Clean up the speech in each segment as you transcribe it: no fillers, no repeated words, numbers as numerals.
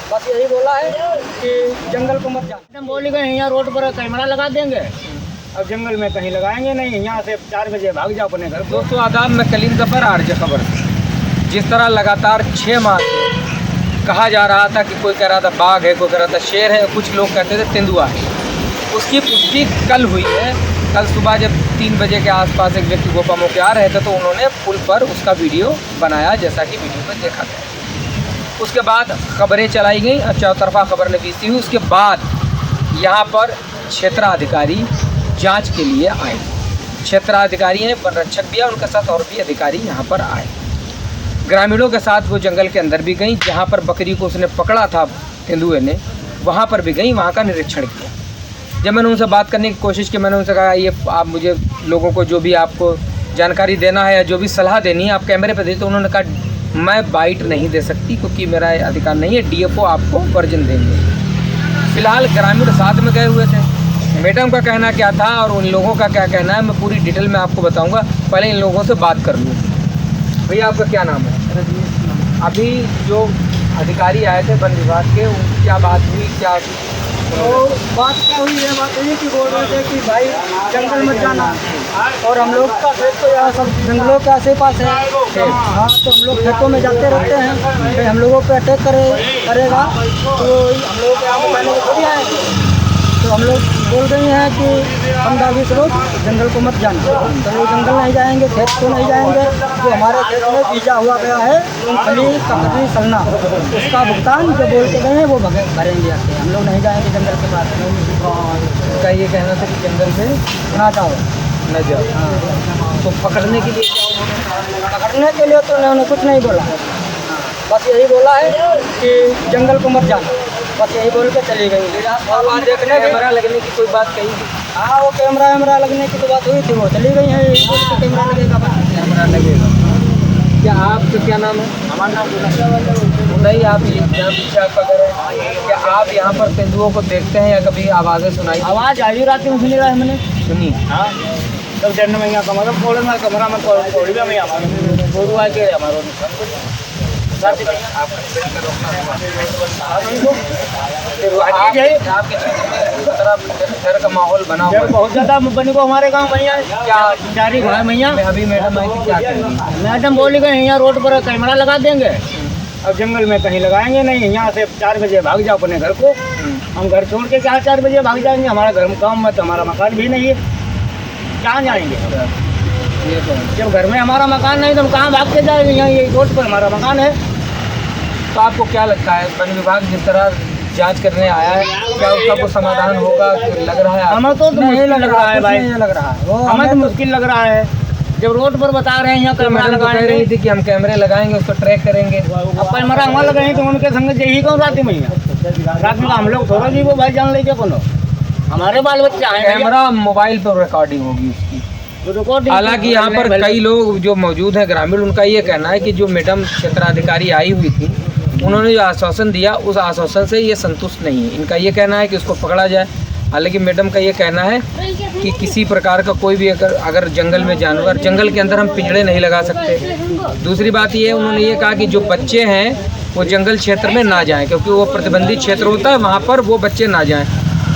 बस यही बोला है कि जंगल को मत जाना। हम बोले गए यहाँ रोड पर कैमरा लगा देंगे, अब जंगल में कहीं लगाएंगे नहीं, यहाँ से 4 बजे भाग जाओ अपने घर। दोस्तों आदाब, मैं कलीम ज़फ़र आरजे खबर। जिस तरह लगातार 6 माह से कहा जा रहा था कि कोई कह रहा था बाघ है, कोई कह रहा था शेर है, कुछ लोग कहते थे तेंदुआ है, उसकी पुष्टि कल हुई है। कल सुबह जब 3 बजे के आसपास एक व्यक्ति गोपामो के आ रहे थे तो उन्होंने पुल पर उसका वीडियो बनाया, जैसा कि वीडियो में देखा गया। उसके बाद खबरें चलाई गई और चौतरफा खबर नवीसी हुई। उसके बाद यहाँ पर क्षेत्राधिकारी जांच के लिए आए। क्षेत्राधिकारी हैं, वन रक्षक भी है, उनके साथ और भी अधिकारी यहाँ पर आए। ग्रामीणों के साथ वो जंगल के अंदर भी गई, जहाँ पर बकरी को उसने पकड़ा था तेंदुए ने, वहाँ पर भी गई, वहाँ का निरीक्षण किया। जब मैंने उनसे बात करने की कोशिश की, मैंने उनसे कहा ये आप मुझे लोगों को जो भी आपको जानकारी देना है या जो भी सलाह देनी है आप कैमरे पर दे। तो उन्होंने कहा मैं बाइट नहीं दे सकती क्योंकि मेरा अधिकार नहीं है, डीएफओ आपको वर्जन देंगे। फिलहाल ग्रामीण साथ में गए हुए थे। मैडम का कहना क्या था और उन लोगों का क्या कहना है, मैं पूरी डिटेल में आपको बताऊंगा। पहले इन लोगों से बात कर लूँ। भैया आपका क्या नाम है? अभी जो अधिकारी आए थे वन विभाग के, उनकी क्या बात हुई? क्या तो बात क्या हुई है? बात यही कि बोल रहे थे कि भाई जंगल मत जाना, और हम लोग का खेत तो यहाँ सब जंगलों के आसे पास है। हाँ, तो हम लोग खेतों में जाते रहते हैं, फिर हम लोगों पे अटैक करेगा तो हम लोग यहाँ बताने को थोड़ी आएंगे। तो हम लोग बोल रहे हैं कि 15-20 लोग जंगल को मत जाना। तो लोग जंगल नहीं जाएंगे, खेत को नहीं जाएंगे। जो हमारे खेत में बीजा हुआ गया है मूंगफली, ककड़ी, सलना, उसका भुगतान जो बोल के गए हैं वो भरेंगे। हम लोग नहीं जाएंगे जंगल के पास। उनका ये कहना था कि जंगल में ना जाओ, न जाओ। तो पकड़ने के लिए पकड़ने के लिए तो उन्होंने कुछ नहीं बोला, बस यही बोला है कि जंगल को मत जाना, बस यही बोल के चली गई। और वहाँ देखने कैमरा लगने की कोई बात कही थी? हाँ, वो कैमरा लगने की तो बात हुई थी, वो चली गई है। यही बोल के कैमरा लगेगा, कैमरा लगेगा। क्या आपका क्या नाम है? हमारा नाम नहीं, आप यहाँ पीछे आपका घर है, क्या आप यहाँ पर तेंदुओं को देखते हैं या कभी आवाज़ें सुनाई? आवाज़ आई रात में सुनी रहा है मैंने, सुनी। हाँ, तब जन्म में कमरा फोड़ में कमरा में थोड़ी भी हमें हमारे गोरू आ के हमारे डर का माहौल बना हुआ है बहुत ज़्यादा बनी को हमारे गाँव भैया। क्या जारी है भैया? अभी मैडम आई थी, क्या कह रही है? मैडम बोली गए यहाँ रोड पर कैमरा लगा देंगे, अब जंगल में कहीं लगाएंगे नहीं, यहाँ से 4 बजे भाग जाओ अपने घर को। हम घर छोड़ के 4 बजे भाग जाएंगे, हमारा घर में काम मत, हमारा मकान भी नहीं है, कहाँ जाएंगे? जब घर में हमारा मकान नहीं तो हम कहाँ भाग के जाएंगे? यहाँ ये रोड पर हमारा मकान है। तो आपको क्या लगता है वन विभाग जिस तरह जांच करने आया है, क्या उसका कोई समाधान होगा? लग रहा है हमें तो नहीं लग रहा है भाई, लग रहा है, हमें तो मुश्किल लग रहा है। जब रोड पर बता रहे हैं यहाँ कैमरा कह रही थी कि हम कैमरे लगाएंगे, उसको ट्रैक करेंगे। अब कैमरा वहाँ लगाए तो उनके संग यही कौन रात में रात में हम लोग थोड़ा जी वो भाई जान लीजिए कौन, हमारे बाल बच्चे आए। कैमरा मोबाइल पर रिकॉर्डिंग होगी उसकी। हालांकि यहाँ पर कई लोग जो मौजूद हैं ग्रामीण, उनका ये कहना है कि जो मैडम क्षेत्राधिकारी आई हुई थी उन्होंने जो आश्वासन दिया उस आश्वासन से ये संतुष्ट नहीं है। इनका ये कहना है कि उसको पकड़ा जाए। हालांकि मैडम का ये कहना है कि किसी प्रकार का कोई भी अगर जंगल में जानवर, जंगल के अंदर हम पिंजड़े नहीं लगा सकते। दूसरी बात ये उन्होंने ये कहा कि जो बच्चे हैं वो जंगल क्षेत्र में ना जाएं, क्योंकि वो प्रतिबंधित क्षेत्र होता है, वहाँ पर वो बच्चे ना जाएँ।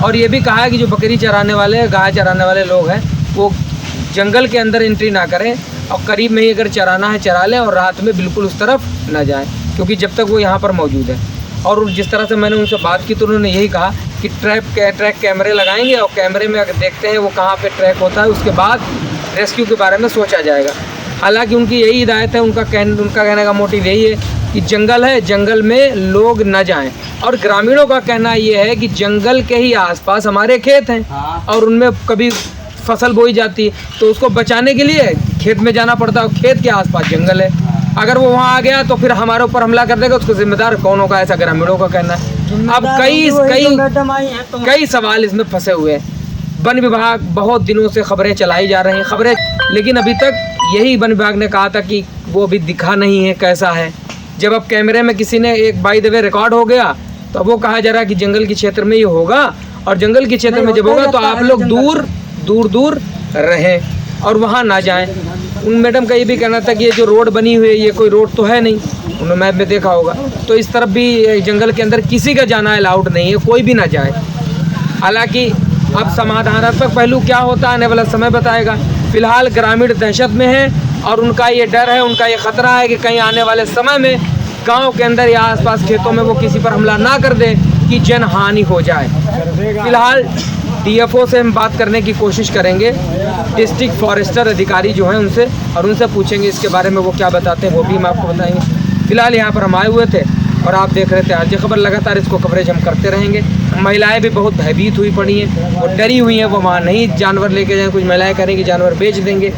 और ये भी कहा है कि जो बकरी चराने वाले, गाय चराने वाले लोग हैं वो जंगल के अंदर एंट्री ना करें और करीब में ही अगर चराना है चरा लें और रात में बिल्कुल उस तरफ ना जाएं, क्योंकि जब तक वो यहाँ पर मौजूद है। और जिस तरह से मैंने उनसे बात की तो उन्होंने यही कहा कि ट्रैक कैमरे लगाएंगे और कैमरे में अगर देखते हैं वो कहाँ पे ट्रैक होता है उसके बाद रेस्क्यू के बारे में सोचा जाएगा। हालांकि उनकी यही हिदायत है, उनका कहने का मोटिव यही है कि जंगल है, जंगल में लोग न जाएं। और ग्रामीणों का कहना ये है कि जंगल के ही आसपास हमारे खेत हैं और उनमें कभी फसल बोई जाती है तो उसको बचाने के लिए खेत में जाना पड़ता है, खेत के आसपास जंगल है। अगर वो वहाँ आ गया तो फिर हमारे ऊपर हमला कर देगा, उसको जिम्मेदार कौन होगा, ऐसा ग्रामीणों का कहना है। अब कई सवाल इसमें फंसे हुए हैं। वन विभाग बहुत दिनों से खबरें चलाई जा रही हैं, खबरें, लेकिन अभी तक यही वन विभाग ने कहा था कि वो अभी दिखा नहीं है कैसा है। जब अब कैमरे में किसी ने एक बाय द वे रिकॉर्ड हो गया तो अब वो कहा जा रहा है कि जंगल के क्षेत्र में ये होगा और जंगल के क्षेत्र में जब होगा तो आप लोग दूर रहें और वहाँ ना जाएं। उन मैडम का ये भी कहना था कि ये जो रोड बनी हुई है ये कोई रोड तो है नहीं, उन्होंने मैप में देखा होगा। तो इस तरफ भी जंगल के अंदर किसी का जाना अलाउड नहीं है, कोई भी ना जाए। हालांकि अब समाधानात्मक पहलू क्या होता है आने वाला समय बताएगा। फिलहाल ग्रामीण दहशत में हैं और उनका ये डर है, उनका ये खतरा है कि कहीं आने वाले समय में गांव के अंदर या आसपास खेतों में वो किसी पर हमला ना कर दे कि जन हानि हो जाए। फिलहाल डीएफओ से हम बात करने की कोशिश करेंगे, डिस्ट्रिक्ट फॉरेस्टर अधिकारी जो हैं उनसे, और उनसे पूछेंगे इसके बारे में वो क्या बताते हैं, वो भी हम आपको बताएंगे। फिलहाल यहाँ पर हम आए हुए थे और आप देख रहे थे आज खबर, लगातार इसको कवरेज हम करते रहेंगे। महिलाएं भी बहुत भयभीत हुई पड़ी हैं, वो डरी हुई हैं, वो वहाँ नहीं जानवर लेके जाएँ। कुछ महिलाएं करें कि जानवर बेच देंगे,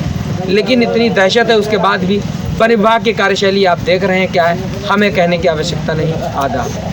लेकिन इतनी दहशत है उसके बाद भी वन विभाग की कार्यशैली आप देख रहे हैं क्या है, हमें कहने की आवश्यकता नहीं। आदाब।